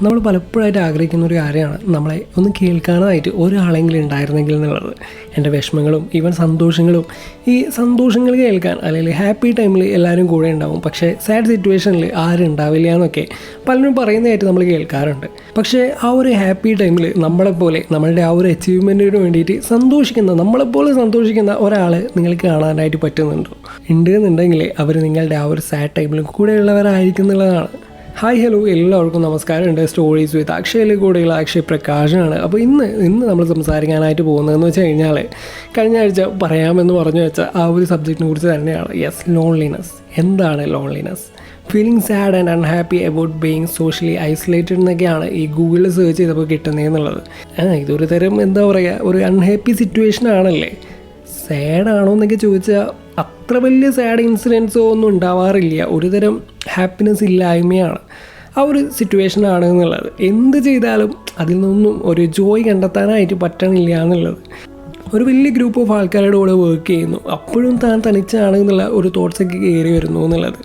നമ്മൾ പലപ്പോഴായിട്ട് ആഗ്രഹിക്കുന്ന ഒരു കാര്യമാണ് നമ്മളെ ഒന്ന് കേൾക്കാനായിട്ട് ഒരാളെങ്കിലും ഉണ്ടായിരുന്നെങ്കിൽ എന്നുള്ളത്. എൻ്റെ വിഷമങ്ങളും ഈവൻ സന്തോഷങ്ങളും, ഈ സന്തോഷങ്ങൾ കേൾക്കാൻ അല്ലെങ്കിൽ ഹാപ്പി ടൈമിൽ എല്ലാവരും കൂടെ ഉണ്ടാവും, പക്ഷേ സാഡ് സിറ്റുവേഷനിൽ ആരും ഉണ്ടാവില്ല എന്നൊക്കെ പലരും പറയുന്നതായിട്ട് നമ്മൾ കേൾക്കാറുണ്ട്. പക്ഷേ ആ ഒരു ഹാപ്പി ടൈമിൽ നമ്മളെപ്പോലെ നമ്മളുടെ ആ ഒരു അച്ചീവ്മെൻറ്റിന് വേണ്ടിയിട്ട് നമ്മളെപ്പോലെ സന്തോഷിക്കുന്ന ഒരാൾ നിങ്ങൾക്ക് കാണാനായിട്ട് പറ്റുന്നുണ്ടോ? ഉണ്ട് എന്നുണ്ടെങ്കിൽ അവർ നിങ്ങളുടെ ആ ഒരു സാഡ് ടൈമിലും കൂടെയുള്ളവരായിരിക്കും എന്നുള്ളതാണ്. ഹായ് ഹലോ, എല്ലാവർക്കും നമസ്കാരം. എൻ്റെ സ്റ്റോറീസ് വിത്ത് അക്ഷയിൽ കൂടെയുള്ള അക്ഷയ് പ്രകാശാണ്. അപ്പോൾ ഇന്ന് നമ്മൾ സംസാരിക്കാനായിട്ട് പോകുന്നതെന്ന് വെച്ച് കഴിഞ്ഞാൽ, കഴിഞ്ഞ ആഴ്ച പറയാമെന്ന് പറഞ്ഞു വെച്ച ആ ഒരു സബ്ജക്റ്റിനെ കുറിച്ച് തന്നെയാണ്. Yes, loneliness. എന്താണ് loneliness? Feeling sad and unhappy about being socially isolated എന്നൊക്കെയാണ് ഈ ഗൂഗിളിൽ സെർച്ച് ചെയ്തപ്പോൾ കിട്ടുന്നതെന്നുള്ളത്. ഇതൊരു തരം എന്താ പറയുക, ഒരു അൺഹാപ്പി സിറ്റുവേഷൻ ആണല്ലേ. സാഡാണോ എന്നൊക്കെ ചോദിച്ചാൽ അത്ര വലിയ സാഡ് ഇൻസിഡൻസോ ഒന്നും ഉണ്ടാവാറില്ല. ഒരു തരം ഹാപ്പിനെസ് ഇല്ലായ്മയാണ് ആ ഒരു സിറ്റുവേഷനാണ് എന്നുള്ളത്. എന്ത് ചെയ്താലും അതിൽ നിന്നും ഒരു ജോയ് കണ്ടെത്താനായിട്ട് പറ്റണില്ല എന്നുള്ളത്. ഒരു വലിയ ഗ്രൂപ്പ് ഓഫ് ആൾക്കാരുടെ കൂടെ വർക്ക് ചെയ്യുന്നു, അപ്പോഴും താൻ തനിച്ചാണ് എന്നുള്ള ഒരു തോട്ട്സൊക്കെ കയറി വരുന്നു എന്നുള്ളത്.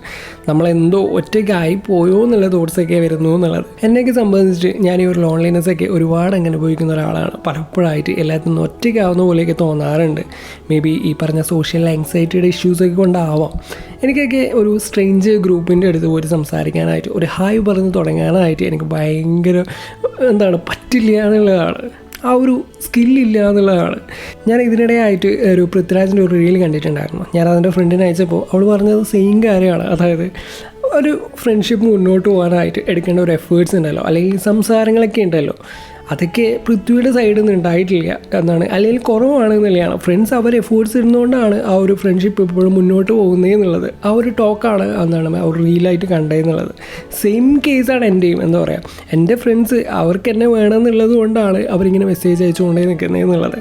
നമ്മളെന്തോ ഒറ്റയ്ക്കായി പോയോ എന്നുള്ള തോട്ട്സൊക്കെ വരുന്നു എന്നുള്ളത്. എന്നെയൊക്കെ സംബന്ധിച്ചിട്ട് ഞാൻ ഈ ഒരു ലോൺലിനെസ്സൊക്കെ ഒരുപാട് അങ്ങനെ അനുഭവിക്കുന്ന ഒരാളാണ്. പലപ്പോഴായിട്ട് എല്ലാത്തിനും ഒറ്റയ്ക്കാവുന്ന പോലെയൊക്കെ തോന്നാറുണ്ട്. മേ ബി ഈ പറഞ്ഞ സോഷ്യൽ ആങ്സൈറ്റിയുടെ ഇഷ്യൂസൊക്കെ കൊണ്ടാവാം. എനിക്കൊക്കെ ഒരു സ്ട്രേഞ്ച് ഗ്രൂപ്പിൻ്റെ അടുത്ത് പോയി സംസാരിക്കാനായിട്ട്, ഒരു ഹായ് പറഞ്ഞ് തുടങ്ങാനായിട്ട് എനിക്ക് ഭയങ്കര പറ്റില്ല എന്നുള്ളതാണ്. ആ ഒരു സ്കില്ലില്ല എന്നുള്ളതാണ്. ഞാൻ ഇതിനിടെയായിട്ട് ഒരു പൃഥ്വിരാജിൻ്റെ ഒരു റീൽ കണ്ടിട്ടുണ്ടായിരുന്നു. ഞാൻ അതിൻ്റെ ഫ്രണ്ടിനെ അയച്ചപ്പോൾ അവൾ പറഞ്ഞത് സെയിം കാര്യമാണ്. അതായത് ഒരു ഫ്രണ്ട്ഷിപ്പ് മുന്നോട്ട് പോകാനായിട്ട് എടുക്കേണ്ട ഒരു എഫേർട്സ് ഉണ്ടല്ലോ, അല്ലെങ്കിൽ സംസാരങ്ങളൊക്കെ ഉണ്ടല്ലോ, അതൊക്കെ പൃഥ്വിയുടെ സൈഡിൽ നിന്ന് ഉണ്ടായിട്ടില്ല എന്നാണ്, അല്ലെങ്കിൽ കുറവാണ് എന്നുള്ളതാണ്. ഫ്രണ്ട്സ് അവർ എഫേർട്സ് ഇടുന്നതുകൊണ്ടാണ് ആ ഒരു ഫ്രണ്ട്ഷിപ്പ് എപ്പോഴും മുന്നോട്ട് പോകുന്നത് എന്നുള്ളത്. ആ ഒരു ടോക്കാണ് അവർ റീലായിട്ട് കണ്ടതെന്നുള്ളത്. സെയിം കേസാണ് എൻ്റെയും. എന്താ പറയുക, എൻ്റെ ഫ്രണ്ട്സ് അവർക്ക് എന്നെ വേണമെന്നുള്ളത് കൊണ്ടാണ് അവരിങ്ങനെ മെസ്സേജ് അയച്ചുകൊണ്ടേ നിൽക്കുന്നത് എന്നുള്ളത്.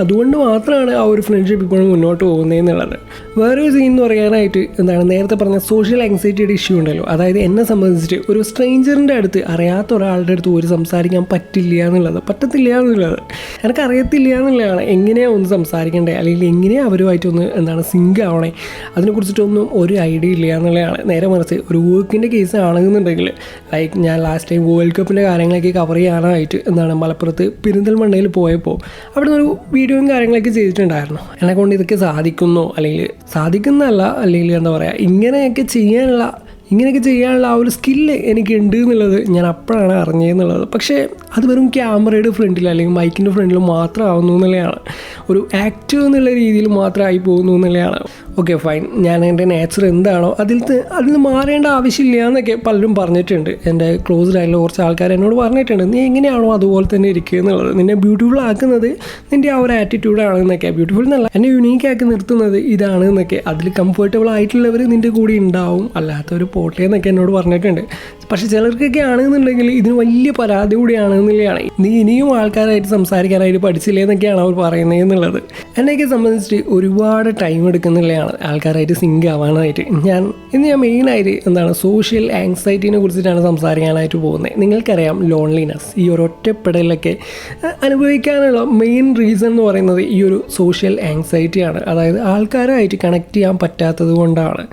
അതുകൊണ്ട് മാത്രമാണ് ആ ഒരു ഫ്രണ്ട്ഷിപ്പ് ഇപ്പോഴും മുന്നോട്ട് പോകുന്നത് എന്നുള്ളത്. വേറൊരു സീൻ എന്ന് പറയാനായിട്ട് നേരത്തെ പറഞ്ഞ സോഷ്യൽ ആങ്സൈറ്റിയുടെ ഇഷ്യൂ ഉണ്ടല്ലോ. അതായത് എന്നെ സംബന്ധിച്ചിട്ട് ഒരു സ്ട്രേഞ്ചറിൻ്റെ അടുത്ത്, അറിയാത്ത ഒരാളുടെ അടുത്ത് ഒരു സംസാരിക്കാൻ പറ്റത്തില്ല എന്നുള്ളത്. എനിക്കറിയത്തില്ല എന്നുള്ളതാണ്. എങ്ങനെയാണ് ഒന്ന് സംസാരിക്കേണ്ടത്, അല്ലെങ്കിൽ എങ്ങനെയാണ് അവരുമായിട്ടൊന്ന് സിങ്ക് ആവണേ, അതിനെക്കുറിച്ചിട്ടൊന്നും ഒരു ഐഡിയ ഇല്ല എന്നുള്ളതാണ്. നേരെ മറിച്ച് ഒരു വർക്കിൻ്റെ കേസ് ആണെന്നുണ്ടെങ്കിൽ, ലൈക്ക് ഞാൻ ലാസ്റ്റ് ടൈം വേൾഡ് കപ്പിൻ്റെ കാര്യങ്ങളൊക്കെ കവർ ചെയ്യാനായിട്ട് മലപ്പുറത്ത് പെരിന്തൽമണ്ണയിൽ പോയപ്പോൾ അവിടെ നിന്നൊരു വീഡിയോയും കാര്യങ്ങളൊക്കെ ചെയ്തിട്ടുണ്ടായിരുന്നു. എന്നെക്കൊണ്ട് ഇതൊക്കെ സാധിക്കുന്നോ, അല്ലെങ്കിൽ സാധിക്കുന്നതല്ല, അല്ലെങ്കിൽ എന്താ പറയുക, ഇങ്ങനെയൊക്കെ ചെയ്യാനുള്ള ആ ഒരു സ്കില്ല് എനിക്കുണ്ട് എന്നുള്ളത് ഞാൻ അപ്പോഴാണ് അറിഞ്ഞതെന്നുള്ളത്. പക്ഷേ അത് വെറും ക്യാമറയുടെ ഫ്രണ്ടിൽ അല്ലെങ്കിൽ മൈക്കിൻ്റെ ഫ്രണ്ടിൽ മാത്രം ആവുന്നു എന്നുള്ളതാണ്. ഒരു ആക്ടർ എന്നുള്ള രീതിയിൽ മാത്രമായി പോകുന്നു എന്നുള്ളതാണ്. ഓക്കെ ഫൈൻ, ഞാൻ എൻ്റെ നേച്ചർ എന്താണോ അതിൽ നിന്ന് മാറേണ്ട ആവശ്യമില്ല എന്നൊക്കെ പലരും പറഞ്ഞിട്ടുണ്ട്. എൻ്റെ ക്ലോസ്ഡ് ആയിട്ടുള്ള കുറച്ച് ആൾക്കാർ എന്നോട് പറഞ്ഞിട്ടുണ്ട്, നീ എങ്ങനെയാണോ അതുപോലെ തന്നെ ഇരിക്കുക എന്നുള്ളത്. നിന്നെ ബ്യൂട്ടിഫുൾ ആക്കുന്നത് നിൻ്റെ ആ ഒരു ആറ്റിറ്റ്യൂഡാണെന്നൊക്കെ. ബ്യൂട്ടിഫുൾ എന്നല്ല, എന്നെ യുണീക്കാക്കി നിർത്തുന്നത് ഇതാണ് എന്നൊക്കെ. അതിൽ കംഫർട്ടബിൾ ആയിട്ടുള്ളവർ നിൻ്റെ കൂടെ ഉണ്ടാവും, അല്ലാത്തവർ പോട്ടെ എന്നൊക്കെ എന്നോട് പറഞ്ഞിട്ടുണ്ട്. പക്ഷേ ചിലർക്കൊക്കെ ആണെന്നുണ്ടെങ്കിൽ ഇതിന് വലിയ പരാതി കൂടിയാണെന്നുള്ളതാണ്. നീ ഇനിയും ആൾക്കാരായിട്ട് സംസാരിക്കാനായിട്ട് പഠിച്ചില്ലേ എന്നൊക്കെയാണ് അവർ പറയുന്നത് എന്നുള്ളത്. എന്നെയൊക്കെ സംബന്ധിച്ചിട്ട് ഒരുപാട് ടൈം എടുക്കുന്നുള്ളതാണ് ആൾക്കാരായിട്ട് സിങ്ക് ആവാനായിട്ട്. ഇന്ന് ഞാൻ മെയിനായിട്ട് സോഷ്യൽ ആങ്സൈറ്റിനെ കുറിച്ചിട്ടാണ് സംസാരിക്കാനായിട്ട് പോകുന്നത്. നിങ്ങൾക്കറിയാം, ലോൺലിനെസ്, ഈ ഒരു ഒറ്റപ്പെടലൊക്കെ അനുഭവിക്കാനുള്ള മെയിൻ റീസൺ എന്ന് പറയുന്നത് ഈ ഒരു സോഷ്യൽ ആങ്സൈറ്റിയാണ്. അതായത് ആൾക്കാരായിട്ട് കണക്ട് ചെയ്യാൻ പറ്റാത്തത് കൊണ്ടാണ്.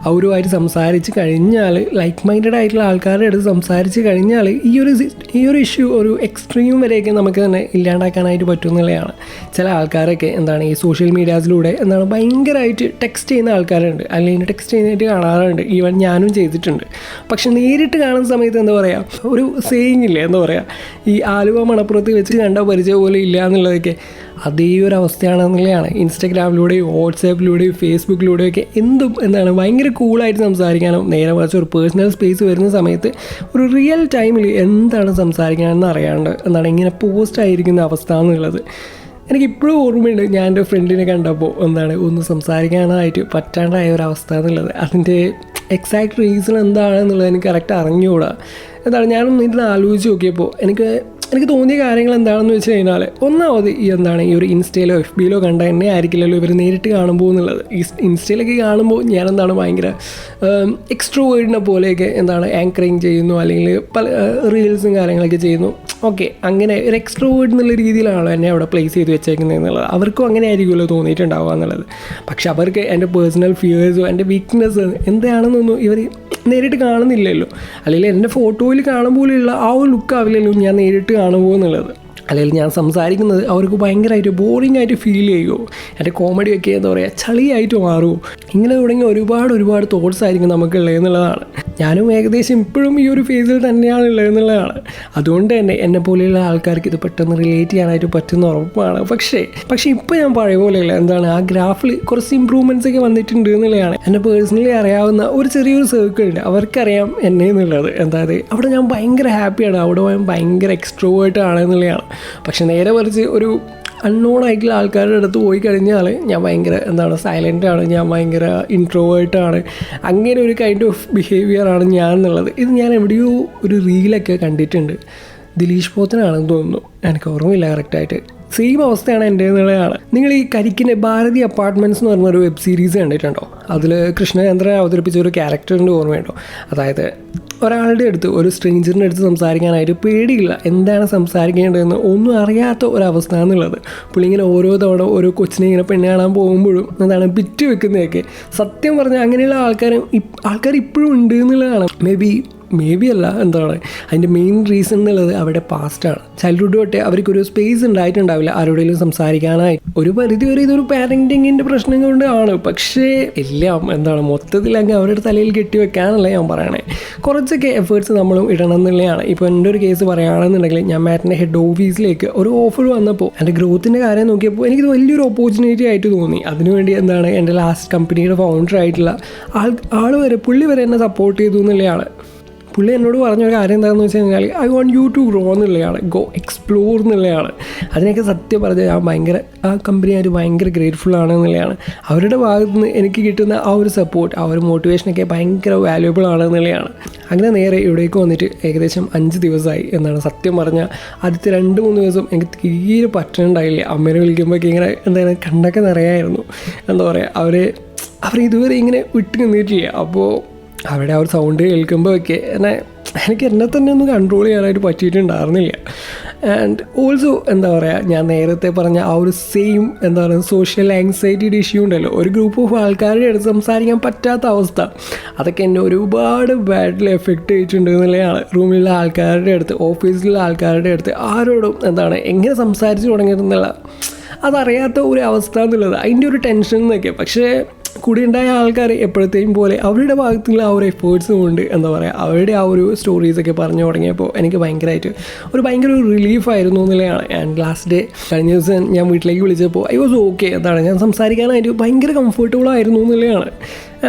അവരുമായിട്ട് സംസാരിച്ച് കഴിഞ്ഞാൽ, ലൈക്ക് മൈൻഡഡ് ആയിട്ടുള്ള ആൾക്കാരുടെ അടുത്ത് സംസാരിച്ച് കഴിഞ്ഞാൽ ഈ ഒരു ഇഷ്യൂ ഒരു എക്സ്ട്രീം വരെയൊക്കെ നമുക്ക് തന്നെ ഇല്ലാണ്ടാക്കാനായിട്ട് പറ്റുമെന്നുള്ളതാണ്. ചില ആൾക്കാരൊക്കെ ഈ സോഷ്യൽ മീഡിയാസിലൂടെ ഭയങ്കരമായിട്ട് ടെക്സ്റ്റ് ചെയ്യുന്ന ആൾക്കാരുണ്ട്, അല്ലെങ്കിൽ ടെക്സ്റ്റ് ചെയ്യുന്നതായിട്ട് കാണാറുണ്ട്. ഈവൻ ഞാനും ചെയ്തിട്ടുണ്ട്. പക്ഷെ നേരിട്ട് കാണുന്ന സമയത്ത് എന്താ പറയുക, ഒരു സേയിങ് ഇല്ലേ, എന്താ പറയുക, ഈ ആലുവ മണപ്പുറത്ത് വെച്ച് കണ്ട പരിചയം പോലെ ഇല്ല എന്നുള്ളതൊക്കെ അതേ ഒരു അവസ്ഥയാണെന്നുള്ളതാണ്. ഇൻസ്റ്റഗ്രാമിലൂടെയും വാട്സാപ്പിലൂടെയും ഫേസ്ബുക്കിലൂടെയൊക്കെ ഭയങ്കര കൂളായിട്ട് സംസാരിക്കാനും, നേരെ മറിച്ച് ഒരു പേഴ്സണൽ സ്പേസ് വരുന്ന സമയത്ത് ഒരു റിയൽ ടൈമിൽ എന്താണ് സംസാരിക്കാനെന്ന് അറിയാണ്ട് ഇങ്ങനെ പോസ്റ്റ് ആയിരിക്കുന്ന അവസ്ഥ എന്നുള്ളത്. എനിക്കിപ്പോഴും ഓർമ്മയുണ്ട്, ഞാൻ എൻ്റെ ഫ്രണ്ടിനെ കണ്ടപ്പോൾ ഒന്ന് സംസാരിക്കാനായിട്ട് പറ്റാണ്ടായ ഒരു അവസ്ഥ എന്നുള്ളത്. അതിൻ്റെ എക്സാക്ട് റീസൺ എന്താണെന്നുള്ളത് എനിക്ക് കറക്റ്റ് അറിഞ്ഞുകൂടാ. ഞാനൊന്ന് ഇരുന്ന് ആലോചിച്ച് നോക്കിയപ്പോൾ എനിക്ക് തോന്നിയ കാര്യങ്ങൾ എന്താണെന്ന് വെച്ച് കഴിഞ്ഞാൽ, ഒന്നാമത് ഈ ഒരു ഇൻസ്റ്റയിലോ എഫ് ബിയിലോ കണ്ട എന്നെ ആയിരിക്കില്ലല്ലോ ഇവർ നേരിട്ട് കാണുമ്പോൾ എന്നുള്ളത്. ഈ ഇൻസ്റ്റയിലൊക്കെ കാണുമ്പോൾ ഞാൻ ഭയങ്കര എക്സ്ട്രോവേർഡിനെ പോലെയൊക്കെ ആങ്കറിങ് ചെയ്യുന്നു, അല്ലെങ്കിൽ പല റീൽസും കാര്യങ്ങളൊക്കെ ചെയ്യുന്നു. ഓക്കെ, അങ്ങനെ ഒരു എക്സ്ട്രോവേർഡ് എന്നുള്ള രീതിയിലാണല്ലോ എന്നെ അവിടെ പ്ലേസ് ചെയ്ത് വെച്ചേക്കുന്നത് എന്നുള്ളത്. അവർക്കും അങ്ങനെ ആയിരിക്കുമല്ലോ തോന്നിയിട്ടുണ്ടാവുക എന്നുള്ളത്. പക്ഷെ അവർക്ക് എൻ്റെ പേഴ്സണൽ ഫിയേഴ്സോ എൻ്റെ വീക്ക്നെസ് എന്താണെന്നൊന്നും ഇവർ നേരിട്ട് കാണുന്നില്ലല്ലോ, അല്ലെങ്കിൽ എൻ്റെ ഫോട്ടോയിൽ കാണുമ്പോഴുള്ള ആ ഒരു ലുക്ക് ആവില്ലല്ലോ ഞാൻ നേരിട്ട് കാണുമ്പോൾ എന്നുള്ളത്. അല്ലെങ്കിൽ ഞാൻ സംസാരിക്കുന്നത് അവർക്ക് ഭയങ്കരമായിട്ട് ബോറിംഗ് ആയിട്ട് ഫീൽ ചെയ്യുമോ, എൻ്റെ കോമഡിയൊക്കെ എന്താ പറയുക ചളിയായിട്ട് മാറുമോ, ഇങ്ങനെ തുടങ്ങി ഒരുപാട് തോട്ട്സ് ആയിരിക്കും നമുക്കുള്ളത് എന്നുള്ളതാണ്. ഞാനും ഏകദേശം ഇപ്പോഴും ഈ ഒരു ഫേസിൽ തന്നെയാണ് ഉള്ളത് എന്നുള്ളതാണ്. അതുകൊണ്ട് തന്നെ എന്നെ പോലെയുള്ള ആൾക്കാർക്ക് ഇത് പെട്ടെന്ന് റിലേറ്റ് ചെയ്യാനായിട്ട് പറ്റുന്ന ഉറപ്പാണ്. പക്ഷേ ഇപ്പോൾ ഞാൻ പഴയ പോലെയല്ല, എന്താണ് ആ ഗ്രാഫിൽ കുറച്ച് ഇമ്പ്രൂവ്മെൻറ്റ്സ് ഒക്കെ വന്നിട്ടുണ്ട് എന്നുള്ളതാണ്. എന്നെ പേഴ്സണലി അറിയാവുന്ന ഒരു ചെറിയൊരു സർക്കിൾ ഉണ്ട്, അവർക്കറിയാം എന്നെ എന്നുള്ളത്. അതായത് അവിടെ ഞാൻ ഭയങ്കര ഹാപ്പിയാണ്, അവിടെ ഞാൻ ഭയങ്കര എക്സ്ട്രോവേർട്ട് ആണ് എന്നുള്ളതാണ്. പക്ഷെ നേരെ മറിച്ച് ഒരു അൺനോൺ ആയിട്ടുള്ള ആൾക്കാരുടെ അടുത്ത് പോയി കഴിഞ്ഞാൽ ഞാൻ ഭയങ്കര സൈലൻ്റാണ്, ഞാൻ ഭയങ്കര ഇൻട്രോവേർട്ടാണ്, അങ്ങനെ ഒരു കൈൻഡ് ഓഫ് ബിഹേവിയറാണ് ഞാൻ എന്നുള്ളത്. ഇത് ഞാൻ എവിടെയോ ഒരു റീലൊക്കെ കണ്ടിട്ടുണ്ട്, ദിലീഷ് പോത്തനാണെന്ന് തോന്നുന്നു, എനിക്ക് ഓർമ്മയില്ല കറക്റ്റായിട്ട്. സെയിം അവസ്ഥയാണ് എൻ്റെ എന്നുള്ളതാണ്. നിങ്ങൾ ഈ കരിക്കിൻ്റെ ഭാരതി അപ്പാർട്ട്മെൻറ്റ്സ് എന്ന് പറഞ്ഞൊരു വെബ് സീരീസ് കണ്ടിട്ടുണ്ടോ? അതിൽ കൃഷ്ണചന്ദ്രൻ അവതരിപ്പിച്ച ഒരു ക്യാരക്ടറിൻ്റെ ഓർമ്മയുണ്ടോ? അതായത് ഒരാളുടെ അടുത്ത്, ഒരു സ്ട്രേഞ്ചറിൻ്റെ അടുത്ത് സംസാരിക്കാനായിട്ട് പേടിയില്ല, എന്താണ് സംസാരിക്കേണ്ടതെന്ന് ഒന്നും അറിയാത്ത ഒരവസ്ഥ എന്നുള്ളത്. പുള്ളി ഇങ്ങനെ ഓരോ തവണ ഓരോ കൊച്ചിനെ ഇങ്ങനെ പെണ്ണ് കാണാൻ പോകുമ്പോഴും ബിറ്റ് വെക്കുന്നതൊക്കെ. സത്യം പറഞ്ഞാൽ അങ്ങനെയുള്ള ആൾക്കാർ ഇപ്പോഴും ഉണ്ട് എന്നുള്ളതാണ്. മേ ബി അല്ല, അതിൻ്റെ മെയിൻ റീസൺ എന്നുള്ളത് അവരുടെ പാസ്റ്റാണ്. ചൈൽഡ്ഹുഡ് തൊട്ടേ അവർക്കൊരു സ്പേസ് ഉണ്ടായിട്ടുണ്ടാവില്ല ആരോടെങ്കിലും സംസാരിക്കാനായി. ഒരു പരിധി വരെ ഇതൊരു പാരൻറ്റിങ്ങിൻ്റെ പ്രശ്നം കൊണ്ടാണ്. പക്ഷേ എല്ലാം മൊത്തത്തിൽ അങ്ങ് അവരുടെ തലയിൽ കെട്ടിവെക്കാനല്ല ഞാൻ പറയണേ. കുറച്ചൊക്കെ എഫേർട്സ് നമ്മളും ഇടണം എന്നുള്ളതാണ്. ഇപ്പോൾ എൻ്റെ ഒരു കേസ് പറയുകയാണെന്നുണ്ടെങ്കിൽ, ഞാൻ മാറ്റിൻ്റെ ഹെഡ് ഓഫീസിലേക്ക് ഒരു ഓഫർ വന്നപ്പോൾ എൻ്റെ ഗ്രോത്തിൻ്റെ കാര്യം നോക്കിയപ്പോൾ എനിക്കിത് വലിയൊരു ഓപ്പർച്യൂണിറ്റി ആയിട്ട് തോന്നി. അതിനുവേണ്ടി എൻ്റെ ലാസ്റ്റ് കമ്പനിയുടെ ഫൗണ്ടർ ആയിട്ടുള്ള പുള്ളി വരെ എന്നെ സപ്പോർട്ട് ചെയ്തു എന്നുള്ളതാണ്. പുള്ളി എന്നോട് പറഞ്ഞൊരു കാര്യം എന്താണെന്ന് വെച്ച് കഴിഞ്ഞാൽ, I want you to grow എന്നുള്ളതാണ്, ഗോ എക്സ്പ്ലോർ എന്നുള്ളതാണ്. അതിനൊക്കെ സത്യം പറഞ്ഞാൽ ഞാൻ ആ കമ്പനിയായിട്ട് ഭയങ്കര ഗ്രേറ്റ്ഫുള്ളാണ് എന്നുള്ളതാണ്. അവരുടെ ഭാഗത്ത് നിന്ന് എനിക്ക് കിട്ടുന്ന ആ ഒരു സപ്പോർട്ട്, ആ ഒരു മോട്ടിവേഷനൊക്കെ ഭയങ്കര വാല്യുബിൾ ആണ് എന്നുള്ളതാണ്. അങ്ങനെ നേരെ ഇവിടേക്ക് വന്നിട്ട് ഏകദേശം 5 ദിവസമായി സത്യം പറഞ്ഞാൽ. ആദ്യത്തെ 2-3 ദിവസം എനിക്ക് തീരെ പറ്റുന്നുണ്ടായില്ല. അമ്മേനെ വിളിക്കുമ്പോഴേക്ക് ഇങ്ങനെ കണ്ണൊക്കെ നിറയായിരുന്നു. അവർ ഇതുവരെ ഇങ്ങനെ വിട്ട് നിന്നിട്ടില്ല. അപ്പോൾ അവിടെ ആ ഒരു സൗണ്ട് കേൾക്കുമ്പോഴൊക്കെ എനിക്ക് എന്നെ തന്നെ ഒന്ന് കൺട്രോൾ ചെയ്യാനായിട്ട് പറ്റിയിട്ടുണ്ടായിരുന്നില്ല. ആൻഡ് ഓൾസോ ഞാൻ നേരത്തെ പറഞ്ഞ ആ ഒരു സെയിം സോഷ്യൽ ആങ്സൈറ്റിയുടെ ഇഷ്യൂ ഉണ്ടല്ലോ, ഒരു ഗ്രൂപ്പ് ഓഫ് ആൾക്കാരുടെ അടുത്ത് സംസാരിക്കാൻ പറ്റാത്ത അവസ്ഥ, അതൊക്കെ എന്നെ ഒരുപാട് ബാഡിൽ എഫക്റ്റ് ചെയ്തിട്ടുണ്ട് എന്നുള്ളതാണ്. റൂമിലുള്ള ആൾക്കാരുടെ അടുത്ത്, ഓഫീസിലുള്ള ആൾക്കാരുടെ അടുത്ത് ആരോടും എങ്ങനെ സംസാരിച്ച് തുടങ്ങിയിരുന്നുള്ള അതറിയാത്ത ഒരു അവസ്ഥ എന്നുള്ളത്, അതിൻ്റെ ഒരു ടെൻഷൻ എന്നൊക്കെ. പക്ഷേ കൂടി ഉണ്ടായ ആൾക്കാർ എപ്പോഴത്തെയും പോലെ അവരുടെ ഭാഗത്തുള്ള ആ ഒരു എഫേർട്സ് കൊണ്ട് അവരുടെ ആ ഒരു സ്റ്റോറീസൊക്കെ പറഞ്ഞു തുടങ്ങിയപ്പോൾ എനിക്ക് ഭയങ്കര ഒരു റിലീഫായിരുന്നു എന്നുള്ളതാണ്. ആൻഡ് ലാസ്റ്റ് ഡേ കഴിഞ്ഞ ദിവസം ഞാൻ വീട്ടിലേക്ക് വിളിച്ചപ്പോൾ ഐ വാസ് ഓക്കെ, ഞാൻ സംസാരിക്കാനായിട്ട് ഭയങ്കര കംഫർട്ടബിൾ ആയിരുന്നു എന്നുള്ളതാണ്.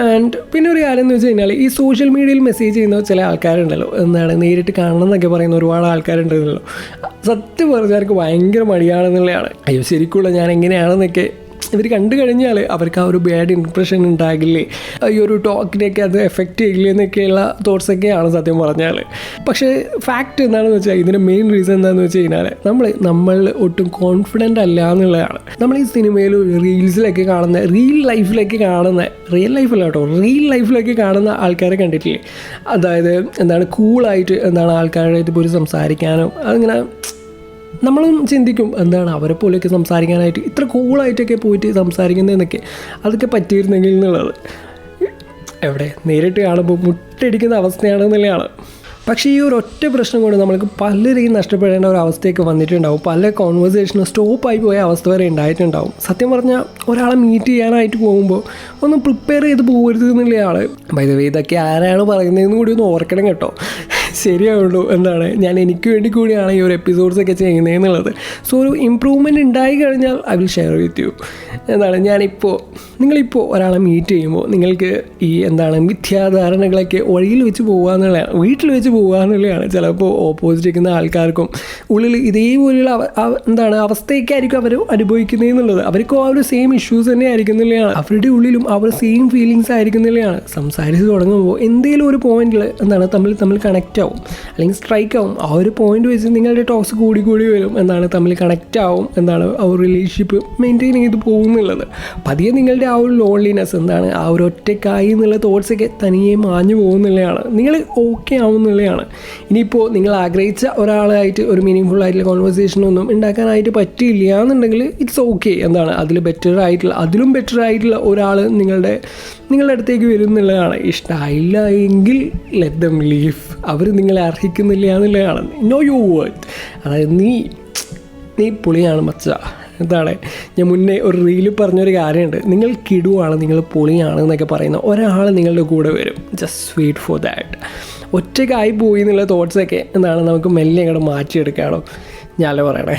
ആൻഡ് പിന്നെ ഒരു കാര്യം എന്ന് വെച്ച് കഴിഞ്ഞാൽ, ഈ സോഷ്യൽ മീഡിയയിൽ മെസ്സേജ് ചെയ്യുന്ന ചില ആൾക്കാരുണ്ടല്ലോ, നേരിട്ട് കാണണം എന്നൊക്കെ പറയുന്ന ഒരുപാട് ആൾക്കാരുണ്ടല്ലോ, സത്യം പറഞ്ഞാൽ എനിക്ക് ഭയങ്കര മടിയാണെന്നുള്ളതാണ്. അയ്യോ ശരിക്കുള്ള ഞാൻ എങ്ങനെയാണെന്നൊക്കെ ഇവർ കണ്ടു കഴിഞ്ഞാൽ അവർക്ക് ആ ഒരു ബാഡ് ഇംപ്രഷൻ ഉണ്ടാകില്ലേ, ഈ ഒരു ടോക്കിനെയൊക്കെ അത് എഫക്റ്റ് ചെയ്യില്ലേ എന്നൊക്കെയുള്ള തോട്ട്സൊക്കെയാണ് സത്യം പറഞ്ഞാൽ. പക്ഷേ ഫാക്റ്റ് എന്താണെന്ന് വെച്ചാൽ, ഇതിൻ്റെ മെയിൻ റീസൺ എന്താണെന്ന് വെച്ച് കഴിഞ്ഞാൽ, നമ്മൾ ഒട്ടും കോൺഫിഡൻ്റ് അല്ല എന്നുള്ളതാണ്. നമ്മൾ ഈ സിനിമയിലും റീൽസിലൊക്കെ കാണുന്ന, റിയൽ ലൈഫിലൊക്കെ കാണുന്ന ആൾക്കാരെ കണ്ടിട്ടില്ലേ? അതായത് കൂളായിട്ട് ആൾക്കാരായിട്ട് പോയി സംസാരിക്കാനും അതിങ്ങനെ നമ്മളും ചിന്തിക്കും അവരെ പോലെയൊക്കെ സംസാരിക്കാനായിട്ട് ഇത്ര കൂളായിട്ടൊക്കെ പോയിട്ട് സംസാരിക്കുന്നതെന്നൊക്കെ, അതൊക്കെ പറ്റിയിരുന്നെങ്കിൽ എന്നുള്ളത്. എവിടെ നേരിട്ട് കാണുമ്പോൾ മുട്ടടിക്കുന്ന അവസ്ഥയാണെന്നുള്ളതാണ്. പക്ഷേ ഈ ഒരു ഒറ്റ പ്രശ്നം കൊണ്ട് നമ്മൾക്ക് പലരെയും നഷ്ടപ്പെടേണ്ട ഒരു അവസ്ഥയൊക്കെ വന്നിട്ടുണ്ടാവും. പല കോൺവെർസേഷനും സ്റ്റോപ്പായി പോയ അവസ്ഥ വരെ ഉണ്ടായിട്ടുണ്ടാവും. സത്യം പറഞ്ഞാൽ ഒരാളെ മീറ്റ് ചെയ്യാനായിട്ട് പോകുമ്പോൾ ഒന്ന് പ്രിപ്പയർ ചെയ്ത് പോകരുത് എന്നുള്ളതാണ്. ബൈ ദ വേ ഇതൊക്കെ ആരാണ് പറയുന്നതെന്ന് കൂടി ഒന്ന് ഓർക്കണം കേട്ടോ. ശരിയാവുള്ളൂ ഞാൻ എനിക്ക് വേണ്ടി കൂടിയാണ് ഈ ഒരു എപ്പിസോഡ്സൊക്കെ ചെയ്യുന്നതെന്നുള്ളത്. സോ ഒരു ഇമ്പ്രൂവ്മെൻറ്റ് ഉണ്ടായി കഴിഞ്ഞാൽ I will share with you. നിങ്ങളിപ്പോൾ ഒരാളെ മീറ്റ് ചെയ്യുമ്പോൾ നിങ്ങൾക്ക് ഈ മിഥ്യാധാരണകളൊക്കെ വഴിയിൽ വെച്ച് പോകുക എന്നുള്ളതാണ്, വീട്ടിൽ വെച്ച് പോകുക എന്നുള്ളതാണ്. ചിലപ്പോൾ ഓപ്പോസിറ്റ് ഇരിക്കുന്ന ആൾക്കാർക്കും ഉള്ളിൽ ഇതേപോലെയുള്ള അവസ്ഥയൊക്കെ ആയിരിക്കും അവർ അനുഭവിക്കുന്നതെന്നുള്ളത്. അവർക്കും ആ ഒരു സെയിം ഇഷ്യൂസ് തന്നെ ആയിരിക്കുന്നില്ലാണ്, അവരുടെ ഉള്ളിലും ആ ഒരു സെയിം ഫീലിങ്സ് ആയിരിക്കുന്നില്ലാണ്. സംസാരിച്ച് തുടങ്ങുമ്പോൾ എന്തെങ്കിലും ഒരു പോയിന്റിൽ തമ്മിൽ കണക്റ്റ് കണക്റ്റ് ആവും അല്ലെങ്കിൽ സ്ട്രൈക്ക് ആവും. ആ ഒരു പോയിന്റ് വെച്ച് നിങ്ങളുടെ ടോക്സ് കൂടി വരും, എന്താണ് തമ്മിൽ കണക്റ്റ് ആവും, എന്താണ് ആ ഒരു റിലേഷൻഷിപ്പ് മെയിൻറ്റെയിൻ ചെയ്ത് പോകുന്നുള്ളത്. പതിയെ നിങ്ങളുടെ ആ ഒരു ലോൺലിനെസ്, എന്താണ് ആ ഒരു ഒറ്റക്കായി എന്നുള്ള തോട്ട്സൊക്കെ തനിയെ മാഞ്ഞു പോകുന്നുള്ളതാണ്. നിങ്ങൾ ഓക്കെ ആവുന്നുള്ളതാണ്. ഇനിയിപ്പോൾ നിങ്ങൾ ആഗ്രഹിച്ച ഒരാളായിട്ട് ഒരു മീനിങ് ഫുൾ ആയിട്ടുള്ള കോൺവെർസേഷനൊന്നും ഉണ്ടാക്കാനായിട്ട് പറ്റില്ല എന്നുണ്ടെങ്കിൽ ഇറ്റ്സ് ഓക്കെ. എന്താണ് അതിലും ബെറ്റർ ആയിട്ടുള്ള ഒരാൾ നിങ്ങളുടെ അടുത്തേക്ക് വരുന്നുള്ളതാണ്. ഇഷ്ടമായില്ല എങ്കിൽ ലെറ്റ് ദം ലീവ്. അവർ നിങ്ങളെ അർഹിക്കുന്നില്ല എന്നുള്ളതാണ്. Know your worth. അതായത് നീ പൊളിയാണ് മച്ച. എന്താണ് ഞാൻ മുന്നേ ഒരു റീലിൽ പറഞ്ഞൊരു കാര്യമുണ്ട്, നിങ്ങൾ കിടുവാണ്, നിങ്ങൾ പൊളിയാണ് എന്നൊക്കെ പറയുന്ന ഒരാൾ നിങ്ങളുടെ കൂടെ വരും. Just wait for that. ഒറ്റയ്ക്കായി പോയി എന്നുള്ള തോട്ട്സൊക്കെ എന്താണ് നമുക്ക് മെല്ലെ അങ്ങോട്ട് മാറ്റിയെടുക്കാണോ, ഞാനല്ലേ പറയണേ.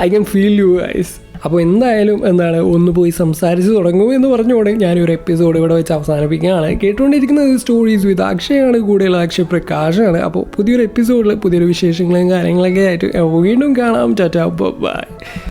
I can feel you guys. അപ്പോൾ എന്തായാലും എന്താണ് ഒന്ന് പോയി സംസാരിച്ച് തുടങ്ങും എന്ന് പറഞ്ഞുകൊണ്ട് ഞാനൊരു എപ്പിസോഡ് ഇവിടെ വെച്ച് അവസാനിപ്പിക്കുകയാണ്. കേട്ടുകൊണ്ടിരിക്കുന്നത് സ്റ്റോറീസ് വിത്ത് അക്ഷയാണ്, കൂടെയുള്ള അക്ഷയ് പ്രകാശാണ്. അപ്പോൾ പുതിയൊരു എപ്പിസോഡിൽ പുതിയൊരു വിശേഷങ്ങളും കാര്യങ്ങളൊക്കെ ആയിട്ട് വീണ്ടും കാണാം. Tata bye.